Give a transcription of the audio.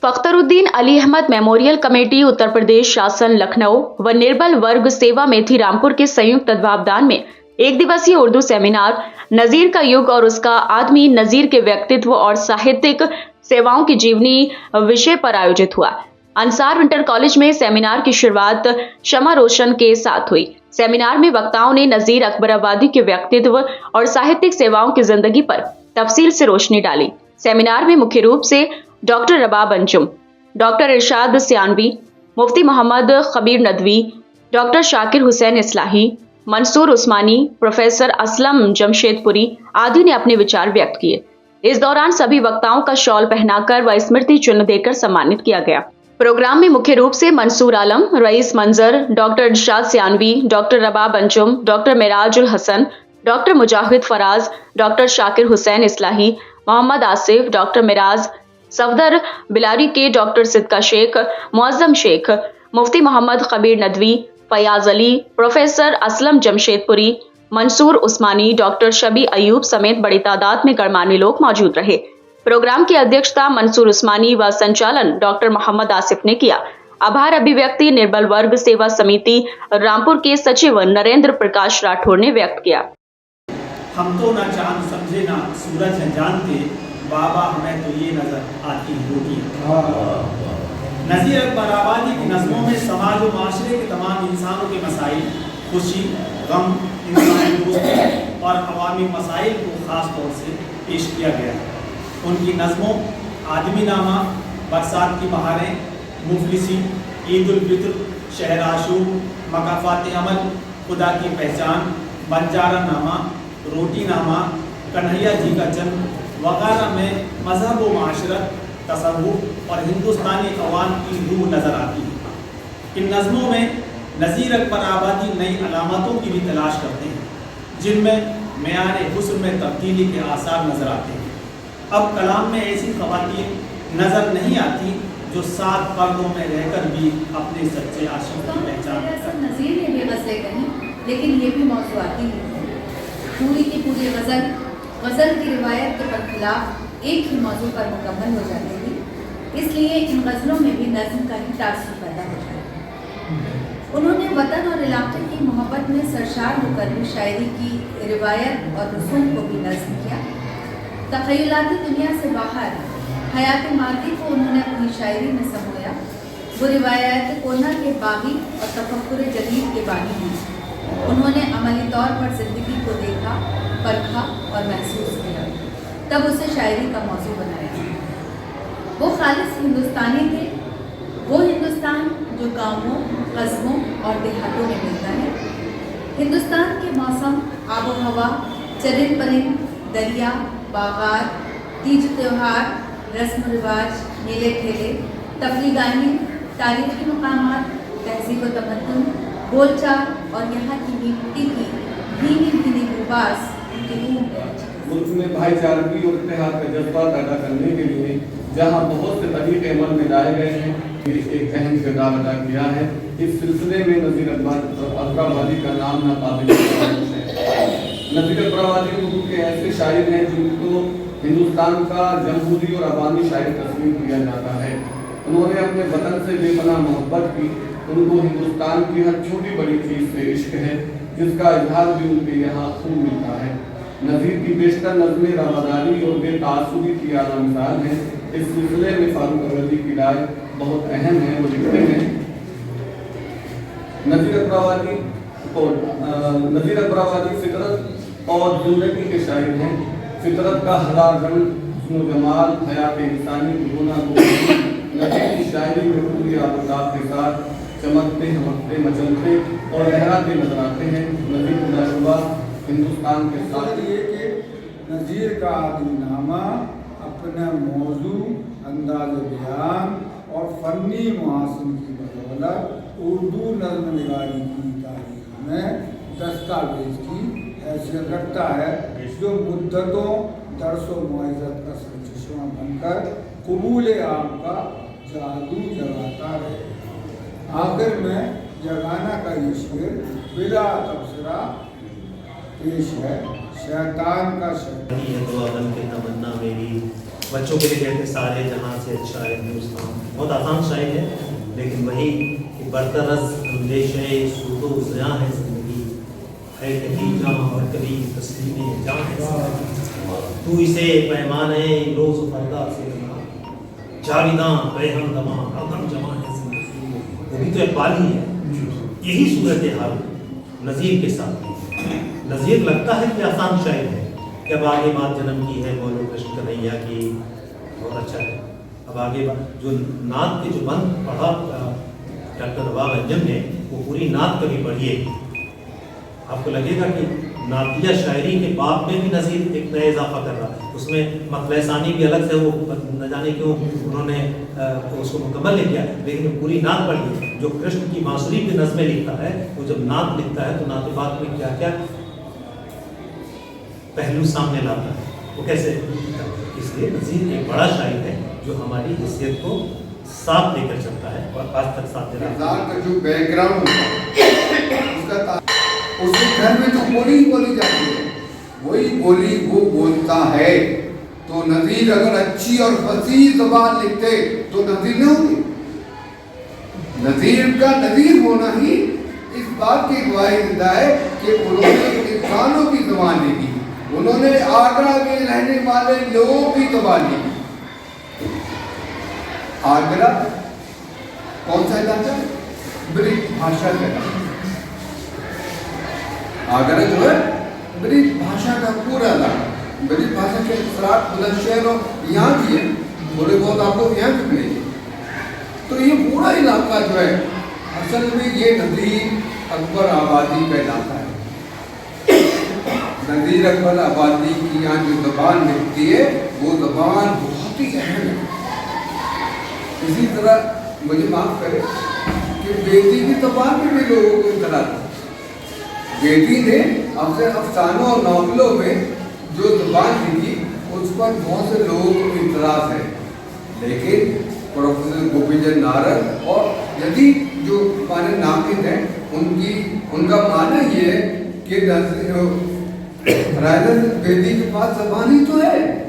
फख्तरुद्दीन Ali Ahmad memorial committee Uttar Pradesh शासन लखनऊ व निर्बल वर्ग सेवा मेथी रामपुर के संयुक्त तत्वावधान में एक दिवसीय उर्दू सेमिनार नजीर का युग और उसका आदमी नजीर के व्यक्तित्व और साहित्यिक सेवाओं की जीवनी विषय पर आयोजित हुआ। अंसार इंटर कॉलेज में सेमिनार की शुरुआत शमा रोशन के साथ हुई। सेमिनार में वक्ताओं ने नजीर अकबराबादी के व्यक्तित्व और साहित्यिक सेवाओं की जिंदगी पर तफसील से रोशनी डाली। सेमिनार में मुख्य रूप से डॉक्टर रबाब अंजुम, डॉक्टर इरशाद सियानवी, मुफ्ती मोहम्मद खबीर नदवी, डॉक्टर शाकिर हुसैन इस्लाही, मंसूर उस्मानी, प्रोफेसर असलम जमशेदपुरी आदि ने अपने विचार व्यक्त किए। इस दौरान सभी वक्ताओं का शॉल पहनाकर व स्मृति चिन्ह देकर सम्मानित किया गया। प्रोग्राम में मुख्य रूप से Mansoor Alam, Rais Manzar, doctor Irshad Siyanvi, doctor Rabab Anjum, doctor Merajul Hasan, doctor Mujahid Faraz, doctor Shakir Hussain Islahi, Mohammad Asif, doctor Miraj Safdar Bilari के, doctor Siddiqa Sheikh, Muazzam Sheikh, Mufti Mohammad Khabir Nadvi, Fayaz Ali, professor Aslam Jamshedpuri, Mansoor Usmani, doctor Shabi Ayub समेत बड़ी तादाद में गणमान्य लोग मौजूद रहे। प्रोग्राम की अध्यक्षता मंसूर उस्मानी व संचालन डॉक्टर मोहम्मद आसिफ ने किया। आभार अभिव्यक्ति निर्बल वर्ग सेवा समिति रामपुर के सचिव नरेंद्र प्रकाश राठौर ने व्यक्त किया। हम तो ना चांद समझे ना सूरज है जानते, बाबा हमें तो ये नजर आती होगी। नज़ीर अकबराबादी की नज़मों में समाज और माशरे के तमाम इंसानों के मसाइल, खुशी, गम, इंसानी दोस्ती और अवामी मसाइल को ख़ास तौर से पेश किया गया है। उनकी नज़मों आदमी नामा, बरसात की बहारें, मुफलिसी, ईद उल फित्र, शहर आशूर, मकाफात अमल, खुदा की पहचान, बंजारा नामा, रोटी नामा, कन्हैया जी का जन्म वगैरह में मजहब व माशरत, तसव्वुफ और हिंदुस्तानी अवाम की रूह नज़र आती है। इन नज़मों में नज़ीर अकबराबादी नई अलामतों की भी तलाश करते हैं, जिनमें मेयार हुस्न में तब्दीली के आसार नज़र आते हैं। अब कलाम में ऐसी ख़वातीन नज़र नहीं आती जो सात पर्दों में रहकर भी अपने सच्चे आशिक की पहचान करते। नज़ीर ने भी गज़लें कहीं, लेकिन ये भी मौज़ूआती है। पूरी की पूरी गज़ल की रिवायत के बरखिलाफ एक ही मौजू पर मुकम्मल हो जाती थी, इसलिए इन गज़लों में भी नज़्म का ही तासुर पैदा होता है। उन्होंने वतन और इलाके की मोहब्बत में सरशार होकर भी शायरी की रिवायत और रसूम को भी नज़्म किया। तख़य्युलाती दुनिया से बाहर हयात मादी को उन्होंने अपनी शायरी में समोया। वो रिवायात कोना के बागी और तफक्कुर जदीद के बानी हैं। उन्होंने अमली तौर पर ज़िंदगी को देखा, परखा और महसूस किया, तब उसे शायरी का मौजू बनाया। वो खालिस हिंदुस्तानी थे, वो हिंदुस्तान जो गाँवों, कस्बों और देहातों में मिलता है। हिंदुस्तान के मौसम, आबो हवा, चरिंद परिंद, दरिया, बागात, तीज त्योहार, रस्म रिवाज, मेले ठेले, तफरीगानी, तारीखी मकामात, तहज़ीब व तमद्दुन, बोलचाल और यहाँ की मिट्टी की भीनी भीनी गुबास उनकी रूह में। मुल्क में भाईचारगी और इत्तेहाद का जज्बा पैदा करने के लिए जहाँ बहुत से तरीके अमल में लाए गए हैं, एक अहम किरदार अदा किया है। इस सिलसिले में नज़ीर अकबराबादी का नाम नाकाबिल है। नज़ीर अकबराबादी उर्दू के ऐसे शायर हैं जिनको हिंदुस्तान का जमहूरी और अवामी शायर तस्लीम किया जाता है। उन्होंने अपने वतन से बेपनाह मोहब्बत की। उनको हिंदुस्तान की हर छोटी बड़ी चीज़ से इश्क है, जिसका इजहार भी उनके यहाँ खूब मिलता है। नज़ीर की बेशतर नज़में रवादारी और बेतासुबी की आला मिसाल हैं। इस सिलसिले में फारूक अवधी की राय बहुत अहम है। वो लिखते हैं, नज़ीर अकबराबादी फितरत और ज़िंदगी के शायर हैं। फितरत का हरा रंग, हुस्न जमाल, हयात इंसानी की गुना नज़ीर की शायरी में पूरी आबोताब के साथ चमकते, हमकते, मचलते और लहराते नजर आते हैं। नज़ीर खुदाशुबा हिंदुस्तान के साथ ये कि नज़ीर का आदिनामा अपने मौजू, अंदाज बयान और फ़नी मुहासिन की बदौलत उर्दू नज़्म निगारी की तारीख में दस्तावेज की हैसियत रखता है, जो मुद्दतों दर्स व मुइज़त का सरचश्मा बनकर कबूल आम का जादू जगाता है। आखिर में जगाना का ये शेर बिला तबसरा पेश है। शैतान का शैतान तो अगल के तमन्ना मेरी بچوں کے لیے کہتے سارے جہاں سے اچھا ہے ہندوستان، بہت آسان شاعری ہے، لیکن وہی کہ برطرز اندیشہ سود و زیاں ہے زندگی، ہے کبھی جاں اور کبھی تسلیم جاں ہے زندگی، تو اسے پیمانے روز و فردا سے بنا، جاویداں بے ہم دماں ابہم جماں ہے زندگی، وہ بھی تو اقبال ہی ہے۔ یہی صورتحال نظیر کے ساتھ ہے۔ نظیر لگتا ہے کہ آسان شاعر ہے کہ اب آگے بات جنم کی ہے مولو کرشن کنہیا کی، بہت اچھا ہے۔ اب آگے جو نعت کے جو بند پڑھا ڈاکٹر نواب انجم نے، وہ پوری نعت کبھی پڑھیے، آپ کو لگے گا کہ نعتیہ شاعری کے باب میں بھی نظیر ایک نیا اضافہ کر رہا ہے۔ اس میں مطلع ثانی بھی الگ سے، وہ نہ جانے کیوں انہوں نے اس کو مکمل نہیں کیا، لیکن پوری نعت پڑھی۔ جو کرشن کی بانسری پہ نظمیں لکھتا ہے، وہ جب نعت لکھتا ہے تو نعت بات میں کیا کیا پہلو سامنے لاتا ہے، وہ کیسے لکھتا ہے۔ اس لیے نظیر ایک بڑا شاعر ہے جو ہماری حیثیت کو ساتھ لے کر چلتا ہے اور آج تک ساتھ دے رہا ہے۔ کا جو بیک گراؤنڈ ہوتا ہے اس کے گھر میں جو بولی بولی جاتی ہے وہی بولی وہ بولتا ہے، تو نظیر اگر اچھی اور فصیح زبان لکھتے تو نظیر نہ ہوتی۔ نظیر کا نظیر ہونا ہی اس بات کی گواہی دیتا ہے کہ انہوں نے انسانوں کی زبان لکھی، انہوں نے آگرہ میں رہنے والے لوگوں کی زبان لکھی۔ آگرہ کون سا علاقہ ہے؟ برج بھاشا کا علاقہ۔ آگرہ جو ہے برج بھاشا کا پورا علاقہ، برج بھاشا کے اثرات بلند شہر اور یہاں کی ہے، تھوڑے بہت آپ کو یہاں بھی ملیں گے۔ تو یہ پورا علاقہ جو ہے اصل میں یہ نظیر اکبر آبادی کا علاقہ ہے۔ نظیر اکبر آبادی کی یہاں جو زبان لکھتی ہے وہ زبان بہت ہی اہم ہے۔ اسی طرح مجھے معاف کرے کہ بیٹی کی زبان میں بھی لوگوں کو اطلاع تھا۔ بیٹی نے اپنے افسانوں اور ناولوں میں جو زبان لکھی اس پر بہت سے لوگوں کو اعتراض ہے، لیکن پروفیسر گوپی چند نارنگ اور جدید جو ہمارے ناقد ہیں ان کا ماننا یہ ہے کہ رائے بیٹی کے پاس زبان ہی تو ہے،